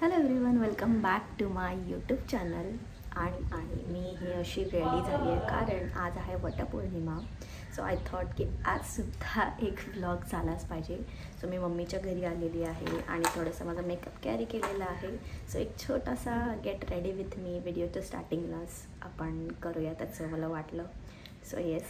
Hello everyone, welcome back to my YouTube channel. आणि मी ही अशी रेडी झाली आहे कारण आज आहे वटपौर्णिमा. सो आय थॉट की आजसुद्धा एक व्लॉग झालाच पाहिजे. सो मी मम्मीच्या घरी आलेली आहे आणि थोडंसं माझा मेकअप कॅरी केलेला आहे. सो एक छोटासा गेट रेडी विथ मी व्हिडिओच्या स्टार्टिंगलाच आपण करूया त्याचं मला वाटलं. So yes,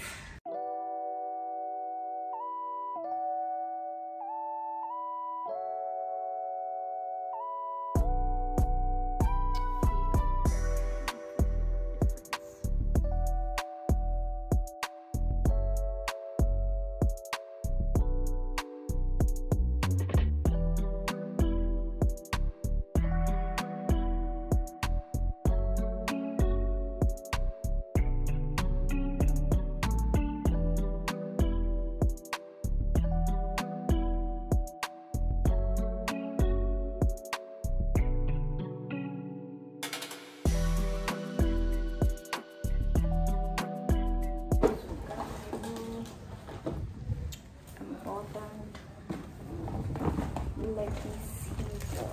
let me see the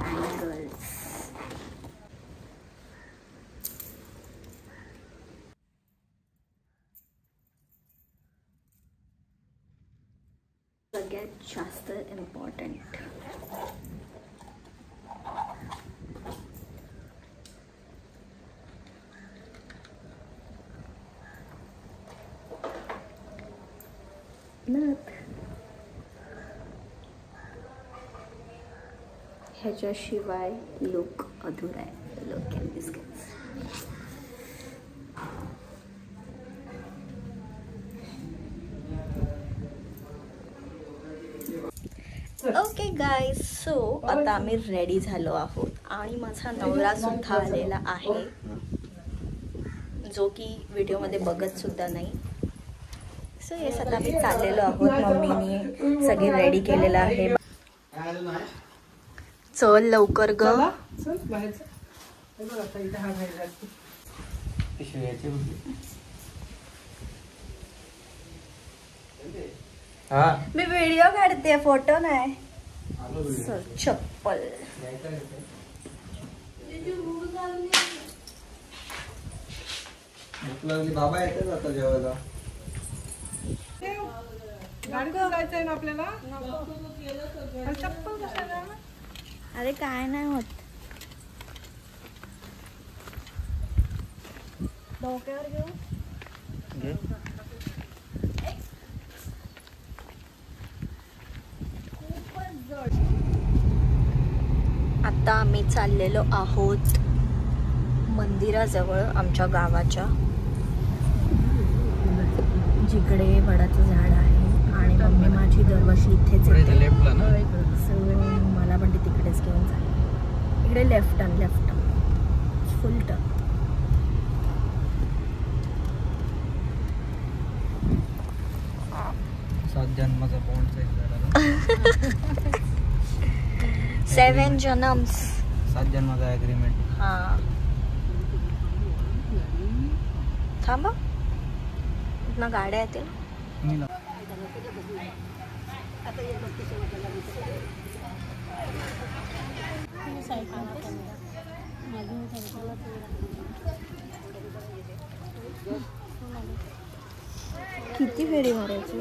angles. सगळ्यात जास्त इम्पॉर्टंट नथ. ह्याच्याशिवाय लुक अधुरा आहे. Look at this guys. Okay guys, so आता आम्ही रेडी झालो आहोत आणि माझा नवरा सुद्धा आलेला आहे, जो की व्हिडिओमध्ये बघत सुद्धा नाही. सो येस, आता आम्ही चाललेलो आहोत. मम्मीने सगळी रेडी केलेलं आहे. चल लवकर ग. मी व्हिडिओ काढते, फोटो नाही. चप्पल बाबा येते आता जेवायला. गाडीतून जायचंय ना आपल्याला. चप्पल कशाला? अरे काय नाही होत. डोक्यावर घेऊ. आता आम्ही चाललेलो आहोत मंदिराजवळ, आमच्या गावाच्या, जिकडे वडाचं झाड आहे. आणि मम्मी माझी दरवर्षी इथेच येते. सो मला पण ती तिकडेच घेऊन जाईल. इकडे लेफ्ट टर्न, फुल टर्न. सात जन्माचा बॉन्ड. 7 जन्म्स. 7 जन्माचा ॲग्रीमेंट. हां, थांबा, इथनं गाड्या येतील. किती फेरी मारायची?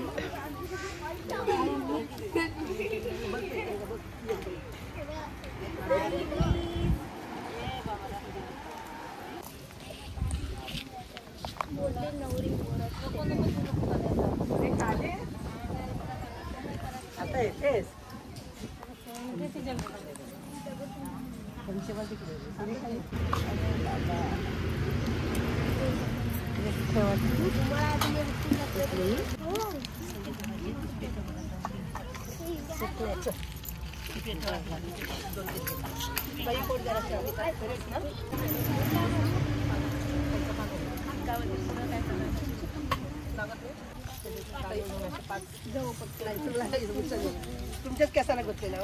आता येतेस. तुमच्यात कसा लागत केला?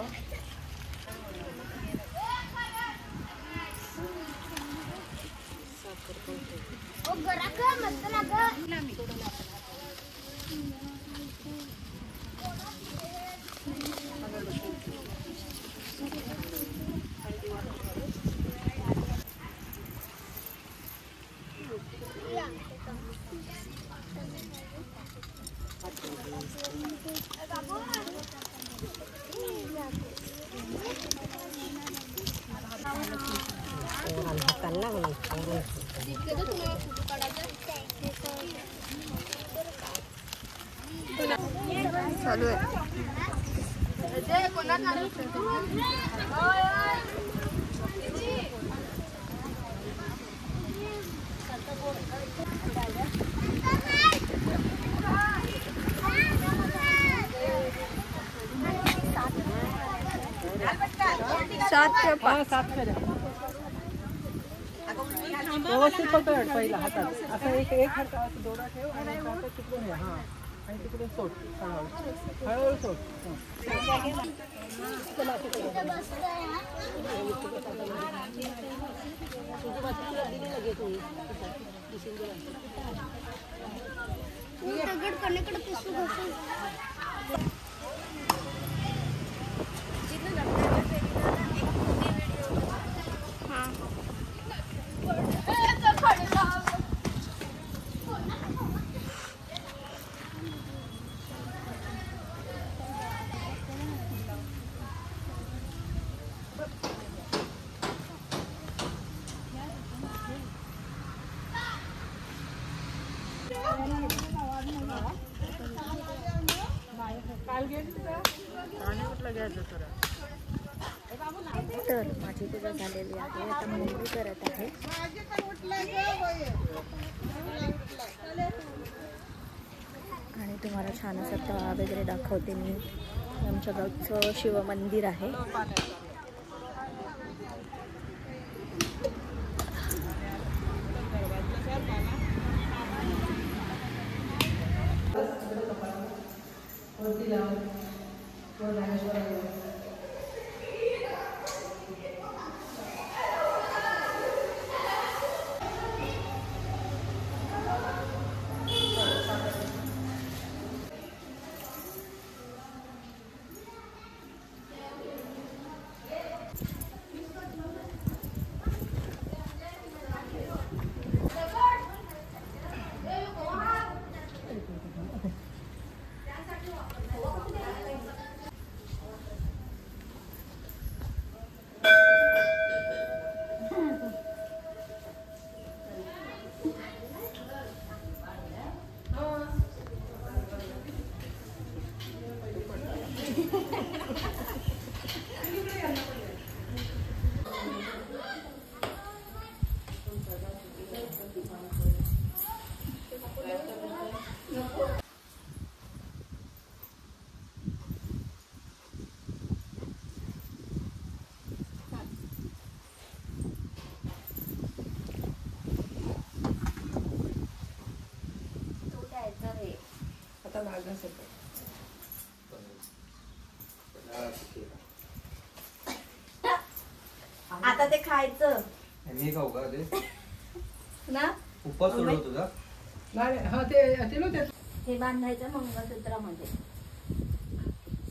चालू आहे. सात फेऱ्या व्यवस्थित पकड पहिला हातात असं एक हात असं दोरा ठेव आणि एक हात तिकडून घ्या. हा आणि तिकडून सोड हळूहळू सोड. तर माझी पूजा झालेली आहे. आता मुलगी करत आहे. आणि तुम्हाला छान असा तळा वगैरे दाखवते मी. आमच्या गावचं शिवमंदिर आहे. आता ते खायचं मी खाऊ का ते ना. उपास सोडव तुझा. हा ते हे बांधायचं मंगळसूत्रामध्ये.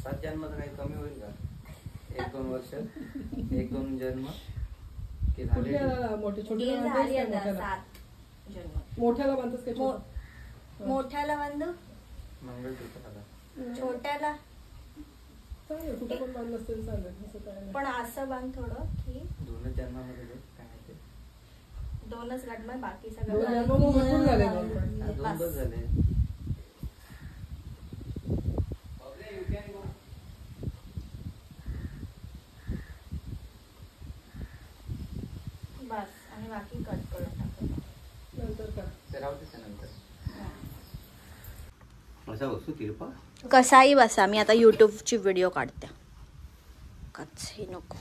7 जन्माचं काही कमी होईल का? 1-2 वर्ष 1-2 जन्म की झाले? मोठे छोटे हे झाली आता 7 जन्म. मोठ्याला बांधतोस का मोठ्याला बांधू, मंगळसूत्र छोट्याला चालेल. कुठे पण बांधलं असेल चालेल. असं काय नाही. पण असं बांध थोडं की 2 जन्मामध्ये काय आहे ते? 2च गाठ, बाकी 2 जन्म मग भरपूर झाले. दोनच झाले. बस. आणि बाकी कट करून टाकू नंतर का ते राहू दे नंतर. असा वस्तू तिरपा कसाही बसा. मी आता यूट्यूबची व्हिडिओ काढते. कच्चे नको.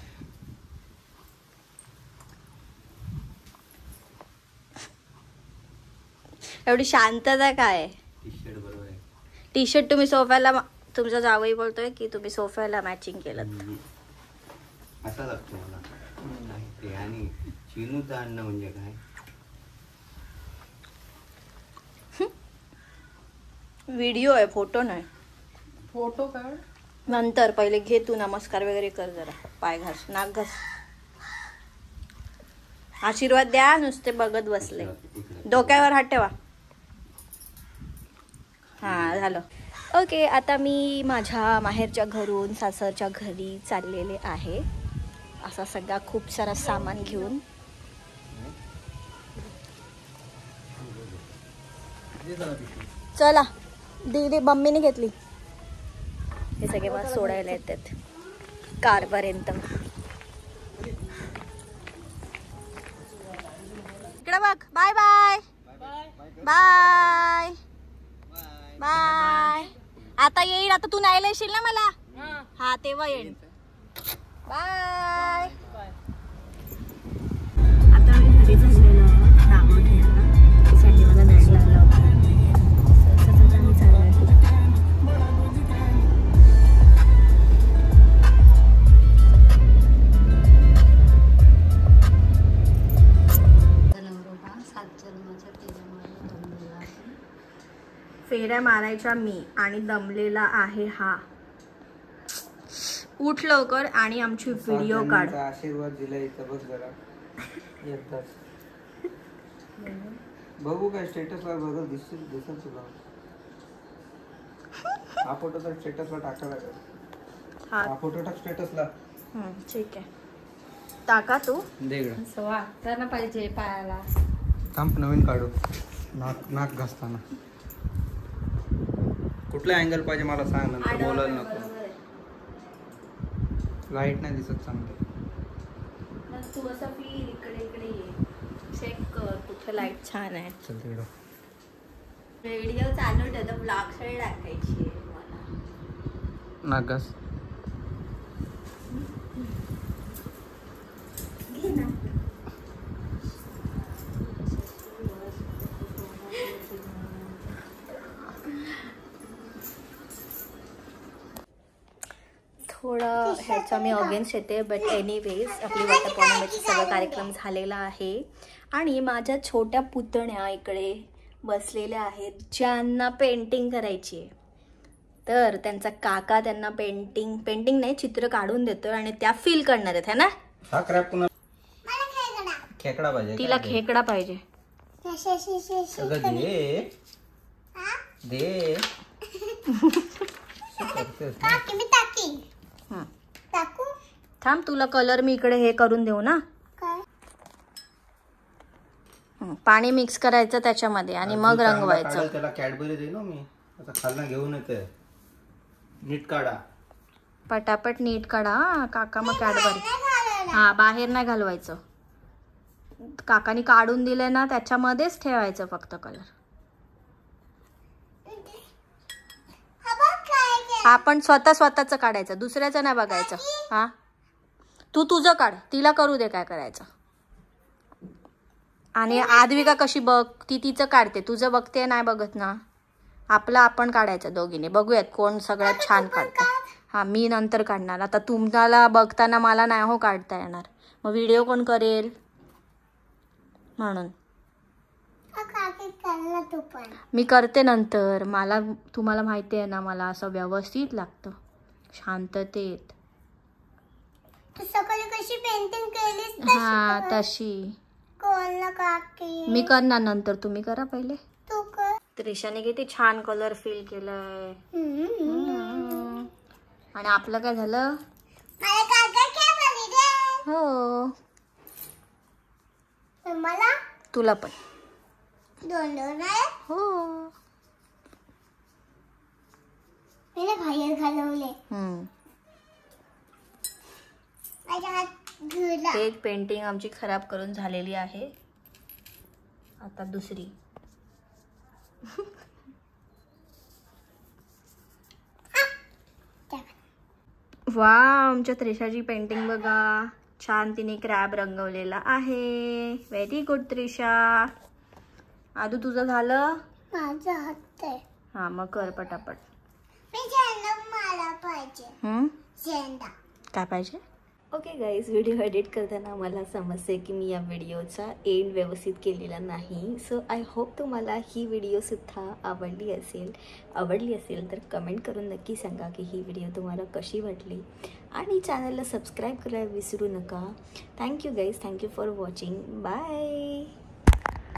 एवढी शांतता काय? टी-शर्ट बरोबर आहे. टी शर्ट तुम्ही सोफ्याला, तुमचा जावई बोलतोय की तुम्ही सोफ्याला मॅचिंग केलं. असा लागतो मला. नाही ते आणि चिनूचं अन्न म्हणजे काय? व्हिडिओ आहे, फोटो नाही. फोटो काढ. नंतर पहिले घे तू नमस्कार वगैरे कर. जरा पाय घास, नाक घास. आशीर्वाद द्या. नुसते बघत बसले. डोक्यावर हात ठेवा. हा झालं. ओके, आता मी माझ्या माहेरच्या घरून सासरच्या घरी चाललेले आहे. असा सगळा खूप सारा सामान घेऊन. चला, दीदी मम्मीने घेतली. हे सगळे मला सोडायला येतात कारपर्यंत. इकडे बघ. Bye bye bye bye. आता येईल. आता तू न्यायला येशील ना मला? हा, तेव्हा येईल. बाय. आता मी घरी झालेलो नागो ठेवायला. त्यासाठी मला नाही लागला होता. आता मी चाललो. फेऱ्या मारायच्या मी आणि दमलेला आहे हा. उठ लवकर आणि आमची व्हिडिओ काढ. आशीर्वाद दिला इथं बघ जरा एकदाच. बघू काय स्टेटसला बघ दिसत तुला. हा फोटो तर स्टेटसला टाकायला लागेल. हा फोटो टाक स्टेटसला. ठीक आहे, टाका तू. देगड वाटताना पाहिजे पायाला. थांब नवीन काढू. नाक घासताना कुठला अँगल पाहिजे मला सांग नंतर. बोलायला नको. लाईट नाही दिसत चांगलं. तू असं फिर इकडे इकडे ये. चेक कर कुठे लाईट छान आहे. चल तिकडं. व्हिडिओ चालू ठेवतो. ब्लॉग साईड टाकायची आहे मला. नाक घास. घे ना. थोडं ह्याचा मी अगेन्स्ट येते, बट एनिवेज आपली वटपौर्णिमेचा सगळा कार्यक्रम झालेला आहे. आणि माझ्या छोट्या पुतण्या इकडे बसलेल्या आहेत ज्यांना पेंटिंग करायची आहे. तर त्यांचा काका त्यांना पेंटिंग नाही चित्र काढून देतो आणि त्या फील करणार आहेत है ना. हा क्रॅप पुन्हा खेकडा पाहिजे. तिला खेकडा पाहिजे. दे थांब, तुला कलर मी इकडे हे करून देऊ ना. पाणी मिक्स करायचं त्याच्यामध्ये आणि मग रंगवायचं. त्याला कॅडबरी दे ना मी. आता खालना घेऊन येते. नीट काढा. पटापट नीट काढा. काका मग कॅडबरी. हा, बाहेर नाही घालवायचं. काकानी काढून दिले ना त्याच्यामध्येच ठेवायचं फक्त कलर. आपण स्वतःच काढायचं, दुसऱ्याचं नाही बघायचं. हा, तू तुझं काढ, तिला करू दे काय करायचं. आणि आद्विका कशी बघ, ती तिचं काढते, तुझं बघते नाही बघत ना. आपलं आपण काढायचं दोघीने. बघूयात कोण सगळ्यात छान काढतं. हा, मी नंतर काढणार. आता तुम्हाला बघताना मला नाही हो काढता येणार, मग व्हिडिओ कोण करेल म्हणून. मी करते नंतर. मला तुम्हाला माहिती आहे ना, मला असं व्यवस्थित लागतं, शांततेत. कशी पेंटिंग केलीस? हा, तशी मी करणार नंतर. तुम्ही करा पहिले. तू कर. त्रिशाने किती छान कलर फिल केलंय. आणि आपलं काय झालं? हो, मला तुला पण दोन आहे. हो. मी बाहेर घालवले. एक पेंटिंग आमची खराब करून झालेली आहे. आता दुसरी. वा, आमच्या त्रिशाची पेंटिंग बघा, छान तिने क्रॅब रंगवलेला आहे. Very good Trisha. आदू तुझं झालं? माझं हात आहे. हा, मग कर पटापट. मी झेंडा मला पाहिजे. झेंडा काय पाहिजे? ओके गाईज, व्हिडिओ एडिट करताना मला समजते की मी या व्हिडिओचा एंड व्यवस्थित केलेला नाही. सो आय होप तुम्हाला ही व्हिडिओसुद्धा आवडली असेल तर कमेंट करून नक्की सांगा की ही व्हिडिओ तुम्हाला कशी वाटली. आणि चॅनलला सबस्क्राईब करायला विसरू नका. Thank you guys, thank you for watching. Bye.